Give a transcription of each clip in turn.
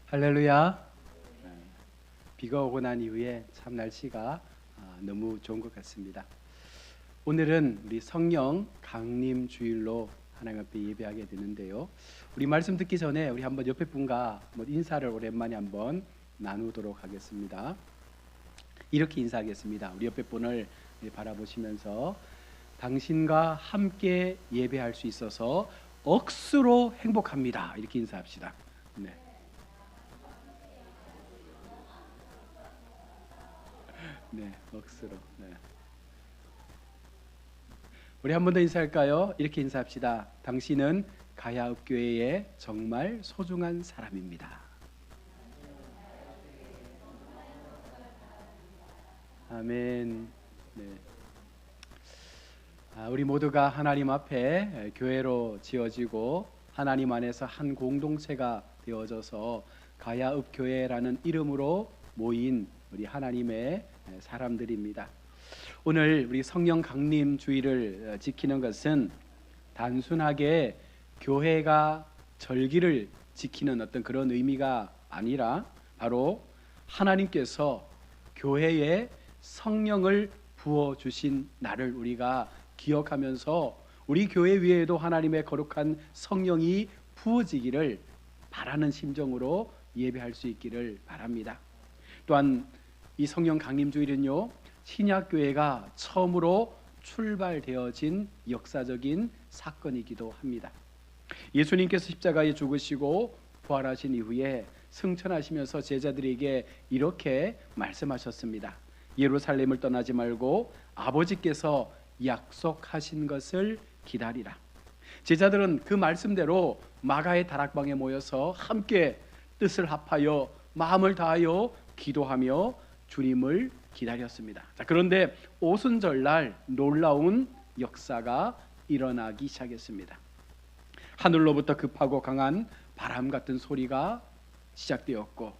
할렐루야. 비가 오고 난 이후에 참 날씨가 너무 좋은 것 같습니다. 오늘은 우리 성령 강림 주일로 하나님 앞에 예배하게 되는데요. 우리 말씀 듣기 전에 우리 한번 옆에 분과 인사를 오랜만에 한번 나누도록 하겠습니다. 이렇게 인사하겠습니다. 우리 옆에 분을 바라보시면서 당신과 함께 예배할 수 있어서 억수로 행복합니다. 이렇게 인사합시다. 네. 네, 억수로. 네. 우리 한 번 더 인사할까요? 이렇게 인사합시다. 당신은 가야읍교회의 정말 소중한 사람입니다. 아멘. 네. 우리 모두가 하나님 앞에 교회로 지어지고 하나님 안에서 한 공동체가 되어져서 가야읍교회라는 이름으로 모인 우리 하나님의 사람들입니다. 오늘 우리 성령 강림 주일을 지키는 것은 단순하게 교회가 절기를 지키는 어떤 그런 의미가 아니라 바로 하나님께서 교회에 성령을 부어 주신 날을 우리가 기억하면서 우리 교회 위에도 하나님의 거룩한 성령이 부어지기를 바라는 심정으로 예배할 수 있기를 바랍니다. 또한 이 성령 강림 주일은요, 신약교회가 처음으로 출발되어진 역사적인 사건이기도 합니다. 예수님께서 십자가에 죽으시고 부활하신 이후에 승천하시면서 제자들에게 이렇게 말씀하셨습니다. 예루살렘을 떠나지 말고 아버지께서 약속하신 것을 기다리라. 제자들은 그 말씀대로 마가의 다락방에 모여서 함께 뜻을 합하여 마음을 다하여 기도하며 주님을 기다렸습니다. 그런데 오순절날 놀라운 역사가 일어나기 시작했습니다. 하늘로부터 급하고 강한 바람 같은 소리가 시작되었고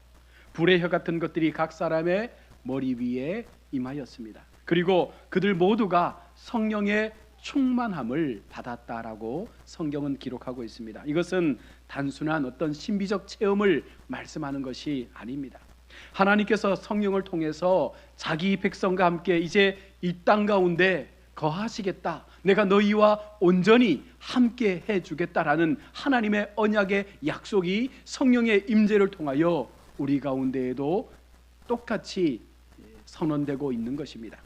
불의 혀 같은 것들이 각 사람의 머리 위에 임하였습니다. 그리고 그들 모두가 성령의 충만함을 받았다라고 성경은 기록하고 있습니다. 이것은 단순한 어떤 신비적 체험을 말씀하는 것이 아닙니다. 하나님께서 성령을 통해서 자기 백성과 함께 이제 이 땅 가운데 거하시겠다, 내가 너희와 온전히 함께 해주겠다라는 하나님의 언약의 약속이 성령의 임재를 통하여 우리 가운데에도 똑같이 선언되고 있는 것입니다.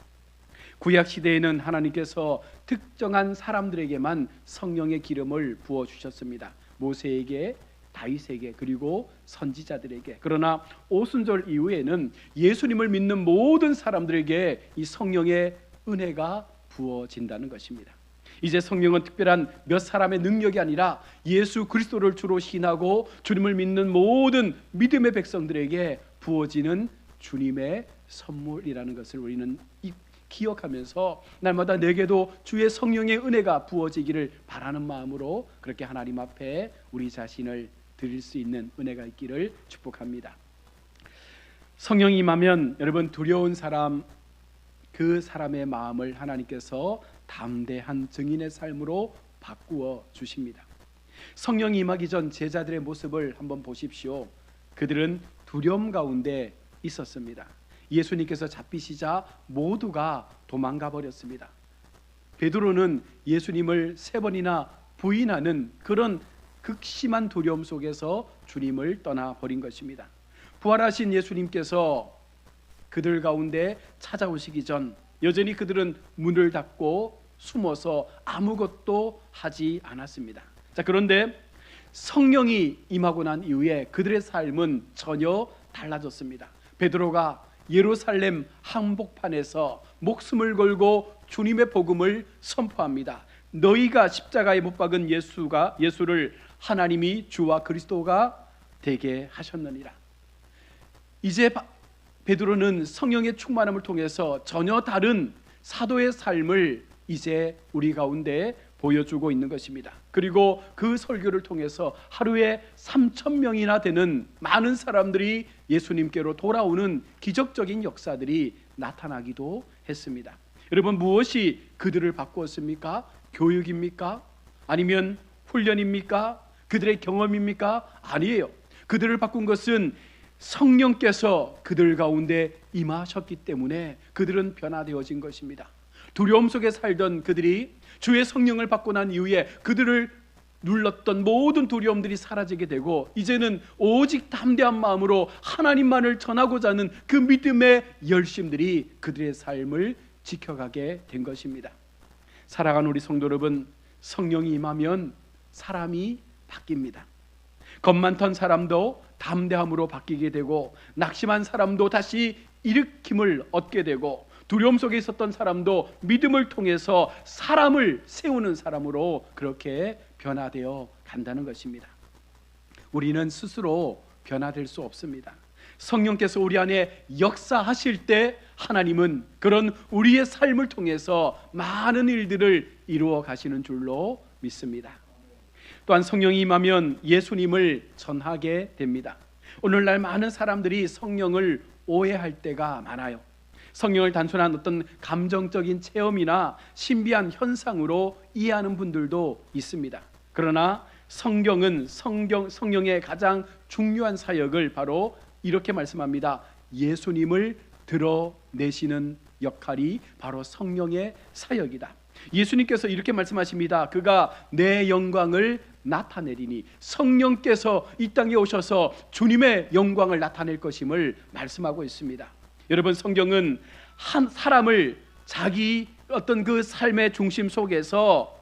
구약 시대에는 하나님께서 특정한 사람들에게만 성령의 기름을 부어 주셨습니다. 모세에게, 다윗에게, 그리고 선지자들에게. 그러나 오순절 이후에는 예수님을 믿는 모든 사람들에게 이 성령의 은혜가 부어진다는 것입니다. 이제 성령은 특별한 몇 사람의 능력이 아니라 예수 그리스도를 주로 신하고 주님을 믿는 모든 믿음의 백성들에게 부어지는 주님의 선물이라는 것을 우리는 기억하면서 날마다 내게도 주의 성령의 은혜가 부어지기를 바라는 마음으로 그렇게 하나님 앞에 우리 자신을 드릴 수 있는 은혜가 있기를 축복합니다. 성령이 임하면 여러분, 두려운 사람, 그 사람의 마음을 하나님께서 담대한 증인의 삶으로 바꾸어 주십니다. 성령이 임하기 전 제자들의 모습을 한번 보십시오. 그들은 두려움 가운데 있었습니다. 예수님께서 잡히시자 모두가 도망가 버렸습니다. 베드로는 예수님을 3번이나 부인하는 그런 극심한 두려움 속에서 주님을 떠나버린 것입니다. 부활하신 예수님께서 그들 가운데 찾아오시기 전 여전히 그들은 문을 닫고 숨어서 아무것도 하지 않았습니다. 그런데 성령이 임하고 난 이후에 그들의 삶은 전혀 달라졌습니다. 베드로가 예루살렘 한복판에서 목숨을 걸고 주님의 복음을 선포합니다. 너희가 십자가에 못 박은 예수를 하나님이 주와 그리스도가 되게 하셨느니라. 이제 베드로는 성령의 충만함을 통해서 전혀 다른 사도의 삶을 이제 우리 가운데 보여주고 있는 것입니다. 그리고 그 설교를 통해서 하루에 3,000명이나 되는 많은 사람들이 예수님께로 돌아오는 기적적인 역사들이 나타나기도 했습니다. 여러분, 무엇이 그들을 바꾸었습니까? 교육입니까? 아니면 훈련입니까? 그들의 경험입니까? 아니에요. 그들을 바꾼 것은 성령께서 그들 가운데 임하셨기 때문에 그들은 변화되어진 것입니다. 두려움 속에 살던 그들이 주의 성령을 받고 난 이후에 그들을 눌렀던 모든 두려움들이 사라지게 되고 이제는 오직 담대한 마음으로 하나님만을 전하고자 하는 그 믿음의 열심들이 그들의 삶을 지켜가게 된 것입니다. 사랑하는 우리 성도 여러분, 성령이 임하면 사람이 바뀝니다. 겁 많던 사람도 담대함으로 바뀌게 되고, 낙심한 사람도 다시 일으킴을 얻게 되고, 두려움 속에 있었던 사람도 믿음을 통해서 사람을 세우는 사람으로 그렇게 변화되어 간다는 것입니다. 우리는 스스로 변화될 수 없습니다. 성령께서 우리 안에 역사하실 때 하나님은 그런 우리의 삶을 통해서 많은 일들을 이루어 가시는 줄로 믿습니다. 또한 성령이 임하면 예수님을 전하게 됩니다. 오늘날 많은 사람들이 성령을 오해할 때가 많아요. 성령을 단순한 어떤 감정적인 체험이나 신비한 현상으로 이해하는 분들도 있습니다. 그러나 성경은 성령의 가장 중요한 사역을 바로 이렇게 말씀합니다. 예수님을 드러내시는 역할이 바로 성령의 사역이다. 예수님께서 이렇게 말씀하십니다. 그가 내 영광을 나타내리니, 성령께서 이 땅에 오셔서 주님의 영광을 나타낼 것임을 말씀하고 있습니다. 여러분, 성경은 한 사람을 자기 어떤 그 삶의 중심 속에서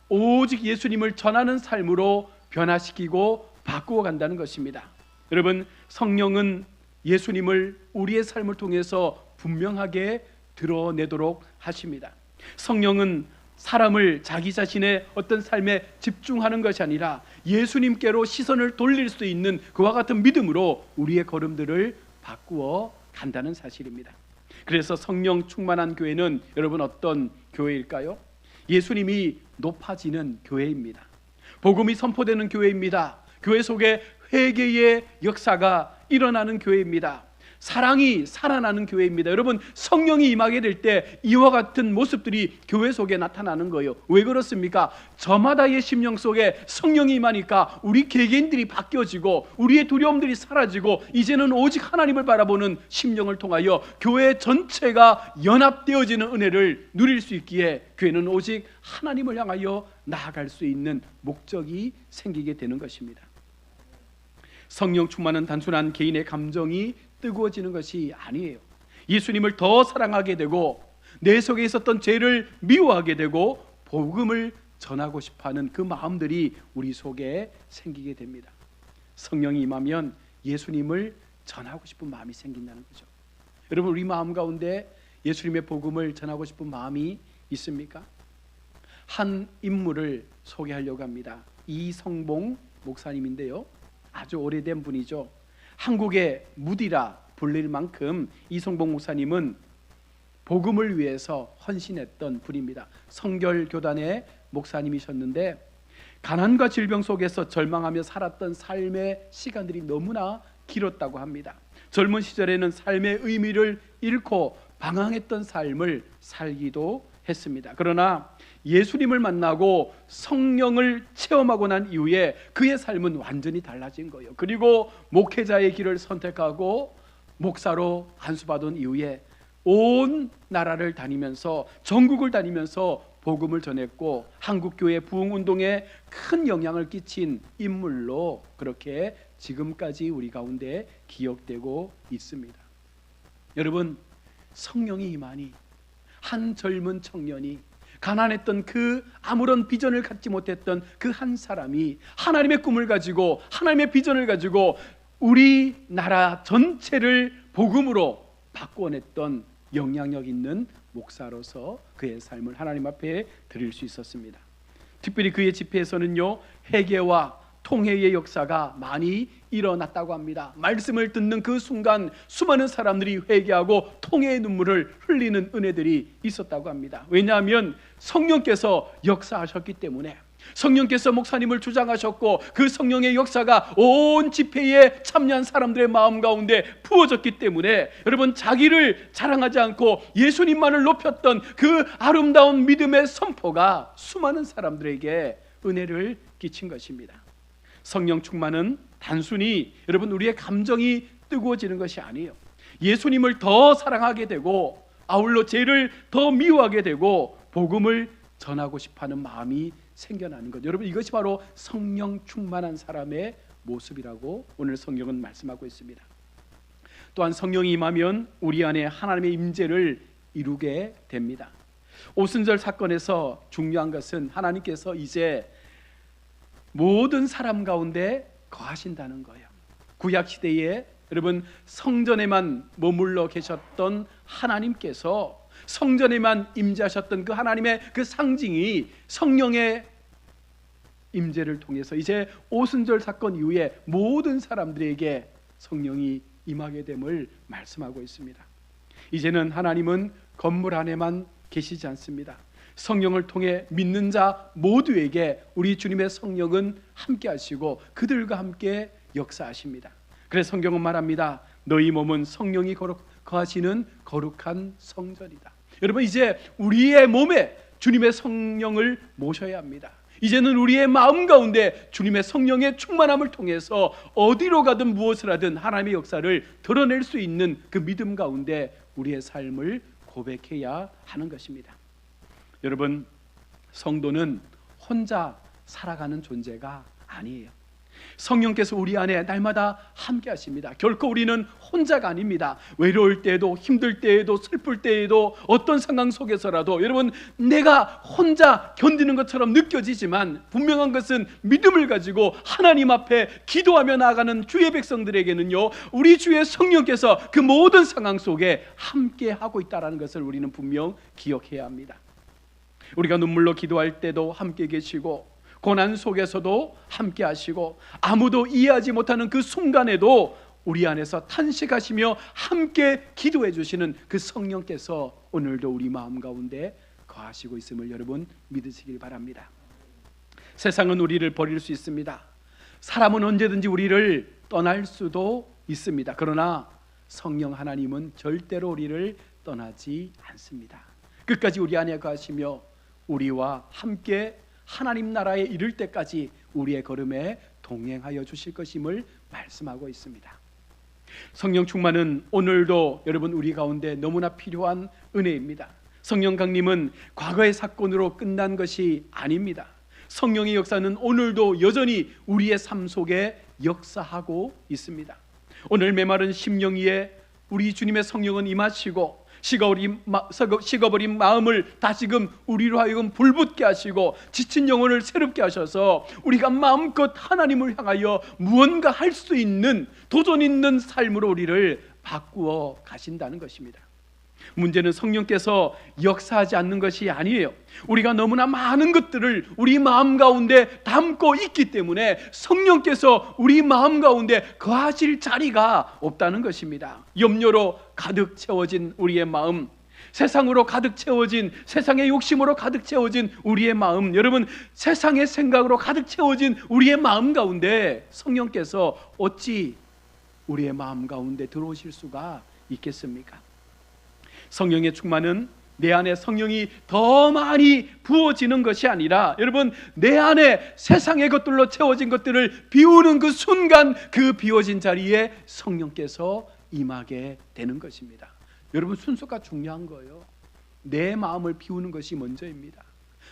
오직 예수님을 전하는 삶으로 변화시키고 바꾸어 간다는 것입니다. 여러분, 성령은 예수님을 우리의 삶을 통해서 분명하게 드러내도록 하십니다. 성령은 사람을 자기 자신의 어떤 삶에 집중하는 것이 아니라 예수님께로 시선을 돌릴 수 있는 그와 같은 믿음으로 우리의 걸음들을 바꾸어 간다는 사실입니다. 그래서 성령 충만한 교회는 여러분 어떤 교회일까요? 예수님이 높아지는 교회입니다. 복음이 선포되는 교회입니다. 교회 속에 회개의 역사가 일어나는 교회입니다. 사랑이 살아나는 교회입니다. 여러분, 성령이 임하게 될 때 이와 같은 모습들이 교회 속에 나타나는 거예요. 왜 그렇습니까? 저마다의 심령 속에 성령이 임하니까 우리 개개인들이 바뀌어지고 우리의 두려움들이 사라지고 이제는 오직 하나님을 바라보는 심령을 통하여 교회 전체가 연합되어지는 은혜를 누릴 수 있기에 교회는 오직 하나님을 향하여 나아갈 수 있는 목적이 생기게 되는 것입니다. 성령 충만은 단순한 개인의 감정이 뜨거워지는 것이 아니에요. 예수님을 더 사랑하게 되고 내 속에 있었던 죄를 미워하게 되고 복음을 전하고 싶어하는 그 마음들이 우리 속에 생기게 됩니다. 성령이 임하면 예수님을 전하고 싶은 마음이 생긴다는 거죠. 여러분, 우리 마음 가운데 예수님의 복음을 전하고 싶은 마음이 있습니까? 한 인물을 소개하려고 합니다. 이성봉 목사님인데요, 아주 오래된 분이죠. 한국의 무디라 불릴 만큼 이성봉 목사님은 복음을 위해서 헌신했던 분입니다. 성결교단의 목사님이셨는데 가난과 질병 속에서 절망하며 살았던 삶의 시간들이 너무나 길었다고 합니다. 젊은 시절에는 삶의 의미를 잃고 방황했던 삶을 살기도 했습니다. 그러나 예수님을 만나고 성령을 체험하고 난 이후에 그의 삶은 완전히 달라진 거예요. 그리고 목회자의 길을 선택하고 목사로 안수받은 이후에 온 나라를 다니면서 전국을 다니면서 복음을 전했고 한국교회 부흥운동에 큰 영향을 끼친 인물로 그렇게 지금까지 우리 가운데 기억되고 있습니다. 여러분, 성령이 임하니 한 젊은 청년이 가난했던 그 아무런 비전을 갖지 못했던 그 한 사람이 하나님의 꿈을 가지고 하나님의 비전을 가지고 우리나라 전체를 복음으로 바꾸어냈던 영향력 있는 목사로서 그의 삶을 하나님 앞에 드릴 수 있었습니다. 특별히 그의 집회에서는요, 회개와 통회의 역사가 많이 일어났다고 합니다. 말씀을 듣는 그 순간 수많은 사람들이 회개하고 통회의 눈물을 흘리는 은혜들이 있었다고 합니다. 왜냐하면 성령께서 역사하셨기 때문에, 성령께서 목사님을 주장하셨고 그 성령의 역사가 온 집회에 참여한 사람들의 마음 가운데 부어졌기 때문에 여러분, 자기를 자랑하지 않고 예수님만을 높였던 그 아름다운 믿음의 선포가 수많은 사람들에게 은혜를 끼친 것입니다. 성령 충만은 단순히 여러분 우리의 감정이 뜨거워지는 것이 아니에요. 예수님을 더 사랑하게 되고 아울러 죄를 더 미워하게 되고 복음을 전하고 싶어하는 마음이 생겨나는 것. 여러분 이것이 바로 성령 충만한 사람의 모습이라고 오늘 성경은 말씀하고 있습니다. 또한 성령이 임하면 우리 안에 하나님의 임재를 이루게 됩니다. 오순절 사건에서 중요한 것은 하나님께서 이제 모든 사람 가운데 거하신다는 거예요. 구약 시대에 여러분 성전에만 머물러 계셨던 하나님께서 성전에만 임재하셨던 그 하나님의 그 상징이 성령의 임재를 통해서 이제 오순절 사건 이후에 모든 사람들에게 성령이 임하게 됨을 말씀하고 있습니다. 이제는 하나님은 건물 안에만 계시지 않습니다. 성령을 통해 믿는 자 모두에게 우리 주님의 성령은 함께 하시고 그들과 함께 역사하십니다. 그래서 성경은 말합니다. 너희 몸은 성령이 거하시는 거룩한 성전이다. 여러분 이제 우리의 몸에 주님의 성령을 모셔야 합니다. 이제는 우리의 마음 가운데 주님의 성령의 충만함을 통해서 어디로 가든 무엇을 하든 하나님의 역사를 드러낼 수 있는 그 믿음 가운데 우리의 삶을 고백해야 하는 것입니다. 여러분 성도는 혼자 살아가는 존재가 아니에요. 성령께서 우리 안에 날마다 함께 하십니다. 결코 우리는 혼자가 아닙니다. 외로울 때에도 힘들 때에도 슬플 때에도 어떤 상황 속에서라도 여러분 내가 혼자 견디는 것처럼 느껴지지만 분명한 것은 믿음을 가지고 하나님 앞에 기도하며 나아가는 주의 백성들에게는요 우리 주의 성령께서 그 모든 상황 속에 함께 하고 있다는 것을 우리는 분명 기억해야 합니다. 우리가 눈물로 기도할 때도 함께 계시고 고난 속에서도 함께 하시고 아무도 이해하지 못하는 그 순간에도 우리 안에서 탄식하시며 함께 기도해 주시는 그 성령께서 오늘도 우리 마음 가운데 거하시고 있음을 여러분 믿으시길 바랍니다. 세상은 우리를 버릴 수 있습니다. 사람은 언제든지 우리를 떠날 수도 있습니다. 그러나 성령 하나님은 절대로 우리를 떠나지 않습니다. 끝까지 우리 안에 거하시며 우리와 함께 하나님 나라에 이를 때까지 우리의 걸음에 동행하여 주실 것임을 말씀하고 있습니다. 성령 충만은 오늘도 여러분 우리 가운데 너무나 필요한 은혜입니다. 성령 강림은 과거의 사건으로 끝난 것이 아닙니다. 성령의 역사는 오늘도 여전히 우리의 삶 속에 역사하고 있습니다. 오늘 메마른 심령 위에 우리 주님의 성령은 임하시고 식어버린 마음을 다시금 우리로 하여금 불붙게 하시고 지친 영혼을 새롭게 하셔서 우리가 마음껏 하나님을 향하여 무언가 할 수 있는 도전 있는 삶으로 우리를 바꾸어 가신다는 것입니다. 문제는 성령께서 역사하지 않는 것이 아니에요. 우리가 너무나 많은 것들을 우리 마음 가운데 담고 있기 때문에 성령께서 우리 마음 가운데 거하실 자리가 없다는 것입니다. 염려로 가득 채워진 우리의 마음, 세상으로 가득 채워진, 세상의 욕심으로 가득 채워진 우리의 마음, 여러분 세상의 생각으로 가득 채워진 우리의 마음 가운데 성령께서 어찌 우리의 마음 가운데 들어오실 수가 있겠습니까? 성령의 충만은 내 안에 성령이 더 많이 부어지는 것이 아니라 여러분 내 안에 세상의 것들로 채워진 것들을 비우는 그 순간 그 비워진 자리에 성령께서 임하게 되는 것입니다. 여러분 순서가 중요한 거예요. 내 마음을 비우는 것이 먼저입니다.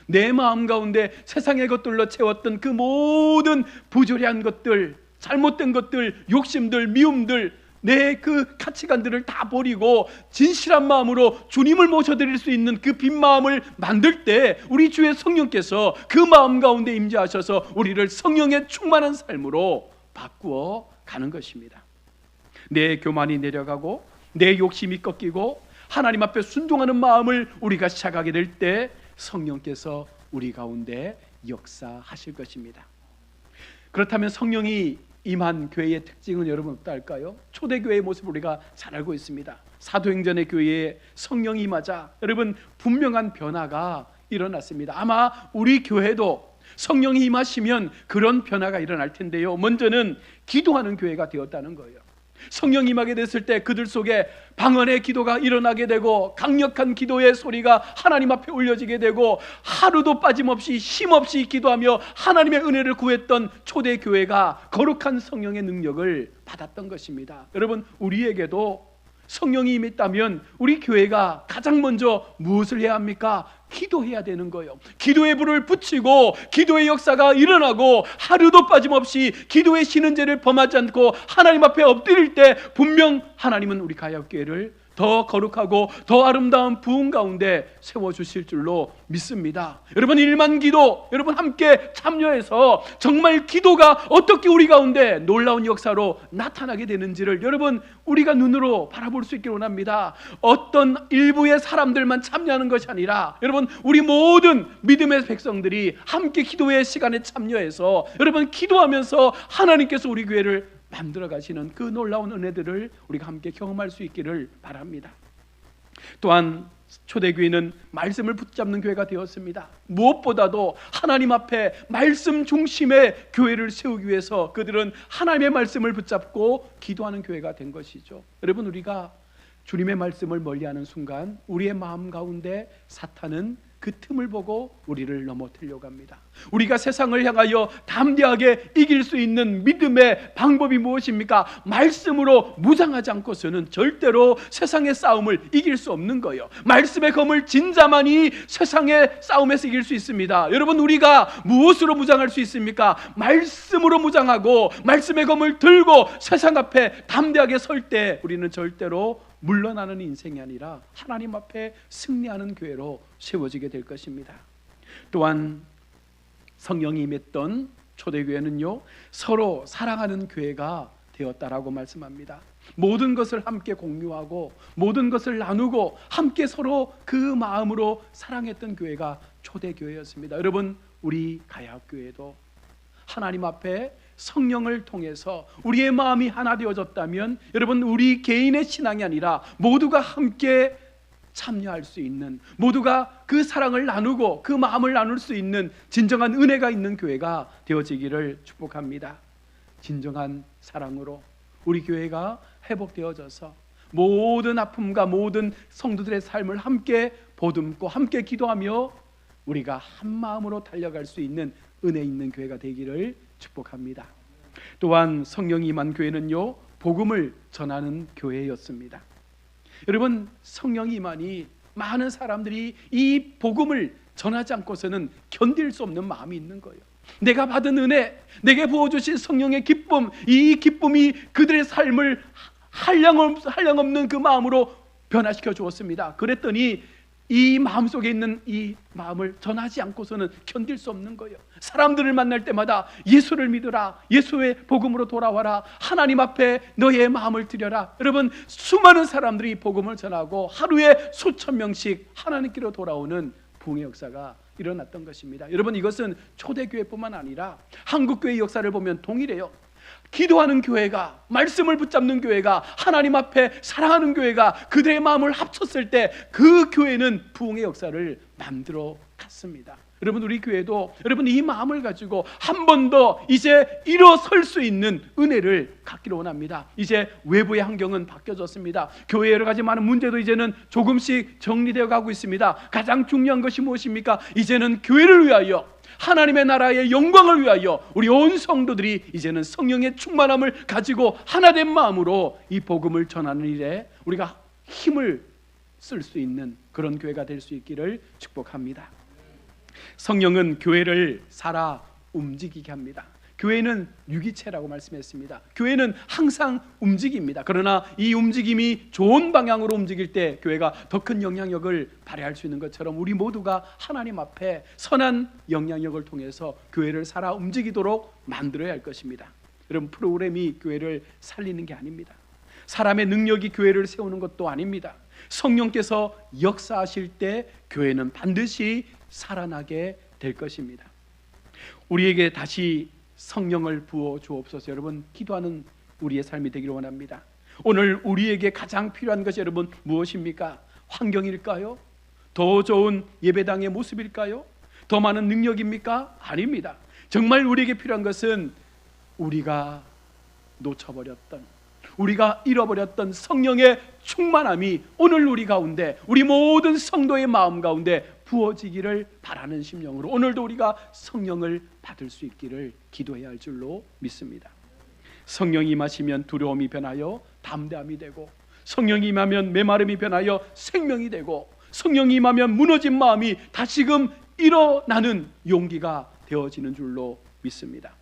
내 마음 가운데 세상의 것들로 채웠던 그 모든 부조리한 것들, 잘못된 것들, 욕심들, 미움들, 내 그 가치관들을 다 버리고 진실한 마음으로 주님을 모셔드릴 수 있는 그 빈 마음을 만들 때 우리 주의 성령께서 그 마음 가운데 임재하셔서 우리를 성령의 충만한 삶으로 바꾸어 가는 것입니다. 내 교만이 내려가고 내 욕심이 꺾이고 하나님 앞에 순종하는 마음을 우리가 시작하게 될 때 성령께서 우리 가운데 역사하실 것입니다. 그렇다면 성령이 임한 교회의 특징은 여러분 어떨까요? 초대교회의 모습을 우리가 잘 알고 있습니다. 사도행전의 교회에 성령이 임하자 여러분 분명한 변화가 일어났습니다. 아마 우리 교회도 성령이 임하시면 그런 변화가 일어날 텐데요. 먼저는 기도하는 교회가 되었다는 거예요. 성령 임하게 됐을 때 그들 속에 방언의 기도가 일어나게 되고 강력한 기도의 소리가 하나님 앞에 올려지게 되고 하루도 빠짐없이 쉼없이 기도하며 하나님의 은혜를 구했던 초대교회가 거룩한 성령의 능력을 받았던 것입니다. 여러분, 우리에게도 성령이 임했다면 우리 교회가 가장 먼저 무엇을 해야 합니까? 기도해야 되는 거예요. 기도의 불을 붙이고 기도의 역사가 일어나고 하루도 빠짐없이 기도의 신은죄를 범하지 않고 하나님 앞에 엎드릴 때 분명 하나님은 우리 가야교회를 더 거룩하고 더 아름다운 부흥 가운데 세워주실 줄로 믿습니다. 여러분, 1만 기도 여러분 함께 참여해서 정말 기도가 어떻게 우리 가운데 놀라운 역사로 나타나게 되는지를 여러분 우리가 눈으로 바라볼 수 있기를 원합니다. 어떤 일부의 사람들만 참여하는 것이 아니라 여러분 우리 모든 믿음의 백성들이 함께 기도의 시간에 참여해서 여러분 기도하면서 하나님께서 우리 교회를 만들어 가시는 그 놀라운 은혜들을 우리가 함께 경험할 수 있기를 바랍니다. 또한 초대교회는 말씀을 붙잡는 교회가 되었습니다. 무엇보다도 하나님 앞에 말씀 중심의 교회를 세우기 위해서 그들은 하나님의 말씀을 붙잡고 기도하는 교회가 된 것이죠. 여러분, 우리가 주님의 말씀을 멀리하는 순간 우리의 마음 가운데 사탄은 그 틈을 보고 우리를 넘어뜨리려고 합니다. 우리가 세상을 향하여 담대하게 이길 수 있는 믿음의 방법이 무엇입니까? 말씀으로 무장하지 않고서는 절대로 세상의 싸움을 이길 수 없는 거예요. 말씀의 검을 진 자만이 세상의 싸움에서 이길 수 있습니다. 여러분, 우리가 무엇으로 무장할 수 있습니까? 말씀으로 무장하고 말씀의 검을 들고 세상 앞에 담대하게 설 때 우리는 절대로 물러나는 인생이 아니라 하나님 앞에 승리하는 교회로 세워지게 될 것입니다. 또한 성령이 임했던 초대교회는요, 서로 사랑하는 교회가 되었다라고 말씀합니다. 모든 것을 함께 공유하고 모든 것을 나누고 함께 서로 그 마음으로 사랑했던 교회가 초대교회였습니다. 여러분, 우리 가야교회도 하나님 앞에 성령을 통해서 우리의 마음이 하나 되어졌다면 여러분, 우리 개인의 신앙이 아니라 모두가 함께 참여할 수 있는, 모두가 그 사랑을 나누고 그 마음을 나눌 수 있는 진정한 은혜가 있는 교회가 되어지기를 축복합니다. 진정한 사랑으로 우리 교회가 회복되어져서 모든 아픔과 모든 성도들의 삶을 함께 보듬고 함께 기도하며 우리가 한 마음으로 달려갈 수 있는 은혜 있는 교회가 되기를 축복합니다. 또한 성령이 임한 교회는요, 복음을 전하는 교회였습니다. 여러분, 성령이 임하니 많은 사람들이 이 복음을 전하지 않고서는 견딜 수 없는 마음이 있는 거예요. 내가 받은 은혜, 내게 부어주신 성령의 기쁨, 이 기쁨이 그들의 삶을 한량없는 그 마음으로 변화시켜 주었습니다. 그랬더니 이 마음속에 있는 이 마음을 전하지 않고서는 견딜 수 없는 거예요. 사람들을 만날 때마다 예수를 믿으라, 예수의 복음으로 돌아와라, 하나님 앞에 너의 마음을 드려라. 여러분, 수많은 사람들이 복음을 전하고 하루에 수천 명씩 하나님께로 돌아오는 부흥의 역사가 일어났던 것입니다. 여러분, 이것은 초대교회뿐만 아니라 한국교회의 역사를 보면 동일해요. 기도하는 교회가, 말씀을 붙잡는 교회가, 하나님 앞에 사랑하는 교회가 그들의 마음을 합쳤을 때 그 교회는 부흥의 역사를 만들어 갔습니다. 여러분, 우리 교회도 여러분 이 마음을 가지고 한 번 더 이제 일어설 수 있는 은혜를 갖기를 원합니다. 이제 외부의 환경은 바뀌어졌습니다. 교회에 여러 가지 많은 문제도 이제는 조금씩 정리되어 가고 있습니다. 가장 중요한 것이 무엇입니까? 이제는 교회를 위하여, 하나님의 나라의 영광을 위하여 우리 온 성도들이 이제는 성령의 충만함을 가지고 하나된 마음으로 이 복음을 전하는 일에 우리가 힘을 쓸 수 있는 그런 교회가 될 수 있기를 축복합니다. 성령은 교회를 살아 움직이게 합니다. 교회는 유기체라고 말씀했습니다. 교회는 항상 움직입니다. 그러나 이 움직임이 좋은 방향으로 움직일 때 교회가 더 큰 영향력을 발휘할 수 있는 것처럼 우리 모두가 하나님 앞에 선한 영향력을 통해서 교회를 살아 움직이도록 만들어야 할 것입니다. 여러분, 프로그램이 교회를 살리는 게 아닙니다. 사람의 능력이 교회를 세우는 것도 아닙니다. 성령께서 역사하실 때 교회는 반드시 살아나게 될 것입니다. 우리에게 다시 성령을 부어 주옵소서. 여러분, 기도하는 우리의 삶이 되기를 원합니다. 오늘 우리에게 가장 필요한 것이 여러분 무엇입니까? 환경일까요? 더 좋은 예배당의 모습일까요? 더 많은 능력입니까? 아닙니다. 정말 우리에게 필요한 것은 우리가 놓쳐버렸던, 우리가 잃어버렸던 성령의 충만함이 오늘 우리 가운데, 우리 모든 성도의 마음 가운데 부어지기를 바라는 심령으로 오늘도 우리가 성령을 받을 수 있기를 기도해야 할 줄로 믿습니다. 성령이 임하시면 두려움이 변하여 담대함이 되고, 성령이 임하면 메마름이 변하여 생명이 되고, 성령이 임하면 무너진 마음이 다시금 일어나는 용기가 되어지는 줄로 믿습니다.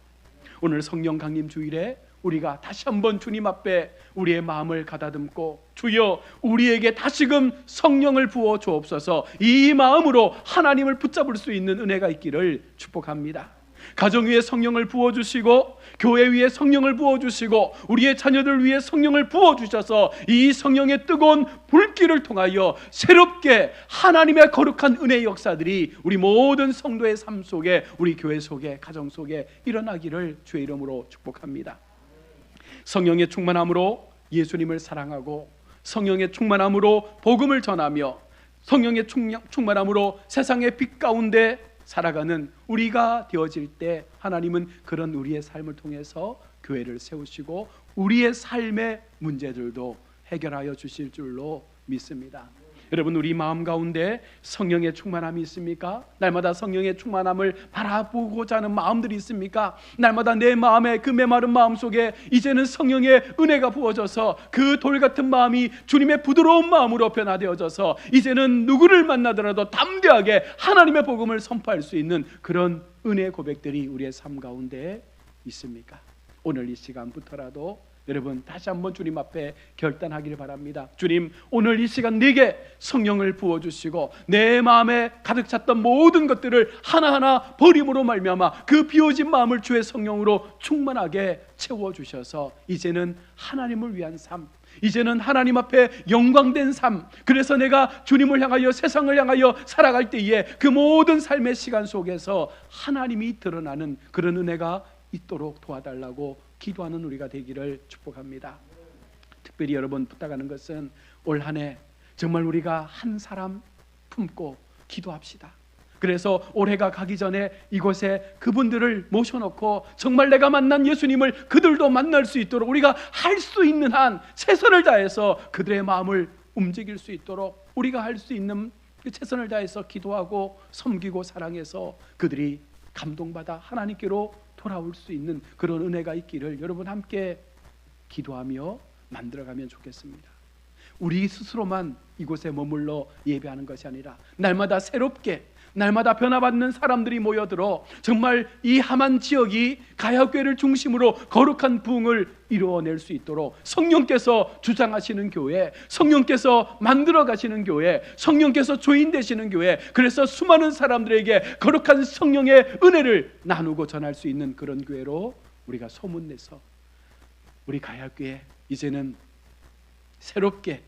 오늘 성령 강림 주일에 우리가 다시 한번 주님 앞에 우리의 마음을 가다듬고, 주여 우리에게 다시금 성령을 부어 주옵소서, 이 마음으로 하나님을 붙잡을 수 있는 은혜가 있기를 축복합니다. 가정 위에 성령을 부어주시고, 교회 위에 성령을 부어주시고, 우리의 자녀들 위에 성령을 부어주셔서 이 성령의 뜨거운 불길을 통하여 새롭게 하나님의 거룩한 은혜의 역사들이 우리 모든 성도의 삶 속에, 우리 교회 속에, 가정 속에 일어나기를 주의 이름으로 축복합니다. 성령의 충만함으로 예수님을 사랑하고, 성령의 충만함으로 복음을 전하며, 성령의 충만함으로 세상의 빛 가운데 살아가는 우리가 되어질 때, 하나님은 그런 우리의 삶을 통해서 교회를 세우시고 우리의 삶의 문제들도 해결하여 주실 줄로 믿습니다. 여러분, 우리 마음 가운데 성령의 충만함이 있습니까? 날마다 성령의 충만함을 바라보고자 하는 마음들이 있습니까? 날마다 내 마음에, 그 메마른 마음 속에 이제는 성령의 은혜가 부어져서 그 돌 같은 마음이 주님의 부드러운 마음으로 변화되어져서 이제는 누구를 만나더라도 담대하게 하나님의 복음을 선포할 수 있는 그런 은혜 고백들이 우리의 삶 가운데 있습니까? 오늘 이 시간부터라도 여러분 다시 한번 주님 앞에 결단하기를 바랍니다. 주님, 오늘 이 시간 내게 성령을 부어주시고 내 마음에 가득 찼던 모든 것들을 하나하나 버림으로 말미암아 그 비워진 마음을 주의 성령으로 충만하게 채워주셔서 이제는 하나님을 위한 삶, 이제는 하나님 앞에 영광된 삶, 그래서 내가 주님을 향하여, 세상을 향하여 살아갈 때에 그 모든 삶의 시간 속에서 하나님이 드러나는 그런 은혜가 있도록 도와달라고 기도하는 우리가 되기를 축복합니다. 특별히 여러분 부탁하는 것은 올 한 해 정말 우리가 한 사람 품고 기도합시다. 그래서 올해가 가기 전에 이곳에 그분들을 모셔놓고 정말 내가 만난 예수님을 그들도 만날 수 있도록 우리가 할 수 있는 한 최선을 다해서 그들의 마음을 움직일 수 있도록 우리가 할 수 있는 최선을 다해서 기도하고 섬기고 사랑해서 그들이 감동받아 하나님께로 돌아올 수 있는 그런 은혜가 있기를 여러분 함께 기도하며 만들어가면 좋겠습니다. 우리 스스로만 이곳에 머물러 예배하는 것이 아니라 날마다 새롭게, 날마다 변화받는 사람들이 모여들어 정말 이 함안 지역이 가야교회를 중심으로 거룩한 부흥을 이루어낼 수 있도록 성령께서 주장하시는 교회, 성령께서 만들어 가시는 교회, 성령께서 주인 되시는 교회, 그래서 수많은 사람들에게 거룩한 성령의 은혜를 나누고 전할 수 있는 그런 교회로 우리가 소문내서 우리 가야교회 이제는 새롭게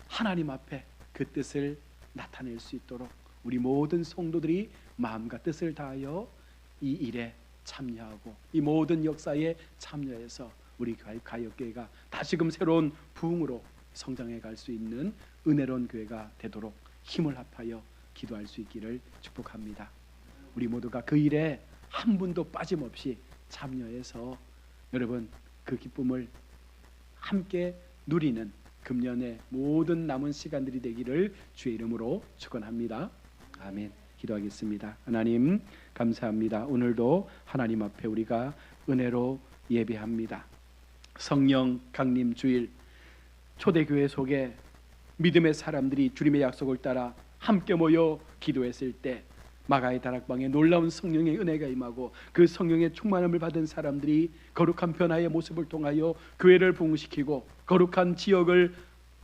하나님 앞에 그 뜻을 나타낼 수 있도록 우리 모든 성도들이 마음과 뜻을 다하여 이 일에 참여하고 이 모든 역사에 참여해서 우리 가역교회가 다시금 새로운 부흥으로 성장해 갈 수 있는 은혜로운 교회가 되도록 힘을 합하여 기도할 수 있기를 축복합니다. 우리 모두가 그 일에 한 분도 빠짐없이 참여해서 여러분 그 기쁨을 함께 누리는 금년의 모든 남은 시간들이 되기를 주의 이름으로 축원합니다. 아멘. 기도하겠습니다. 하나님 감사합니다. 오늘도 하나님 앞에 우리가 은혜로 예배합니다. 성령 강림 주일 초대교회 속에 믿음의 사람들이 주님의 약속을 따라 함께 모여 기도했을 때 마가의 다락방에 놀라운 성령의 은혜가 임하고 그 성령의 충만함을 받은 사람들이 거룩한 변화의 모습을 통하여 교회를 부흥시키고 거룩한 지역을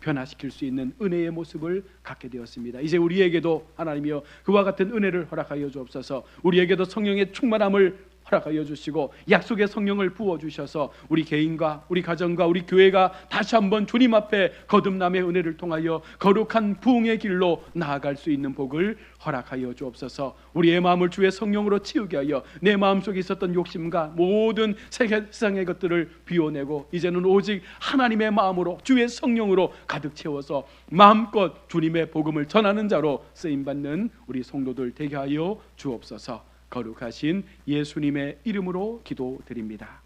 변화시킬 수 있는 은혜의 모습을 갖게 되었습니다. 이제 우리에게도 하나님이여 그와 같은 은혜를 허락하여 주옵소서. 우리에게도 성령의 충만함을 허락하여 주시고 약속의 성령을 부어주셔서 우리 개인과 우리 가정과 우리 교회가 다시 한번 주님 앞에 거듭남의 은혜를 통하여 거룩한 부흥의 길로 나아갈 수 있는 복을 허락하여 주옵소서. 우리의 마음을 주의 성령으로 치우게 하여 내 마음속에 있었던 욕심과 모든 세상의 것들을 비워내고 이제는 오직 하나님의 마음으로 주의 성령으로 가득 채워서 마음껏 주님의 복음을 전하는 자로 쓰임받는 우리 성도들 되게 하여 주옵소서. 거룩하신 예수님의 이름으로 기도드립니다.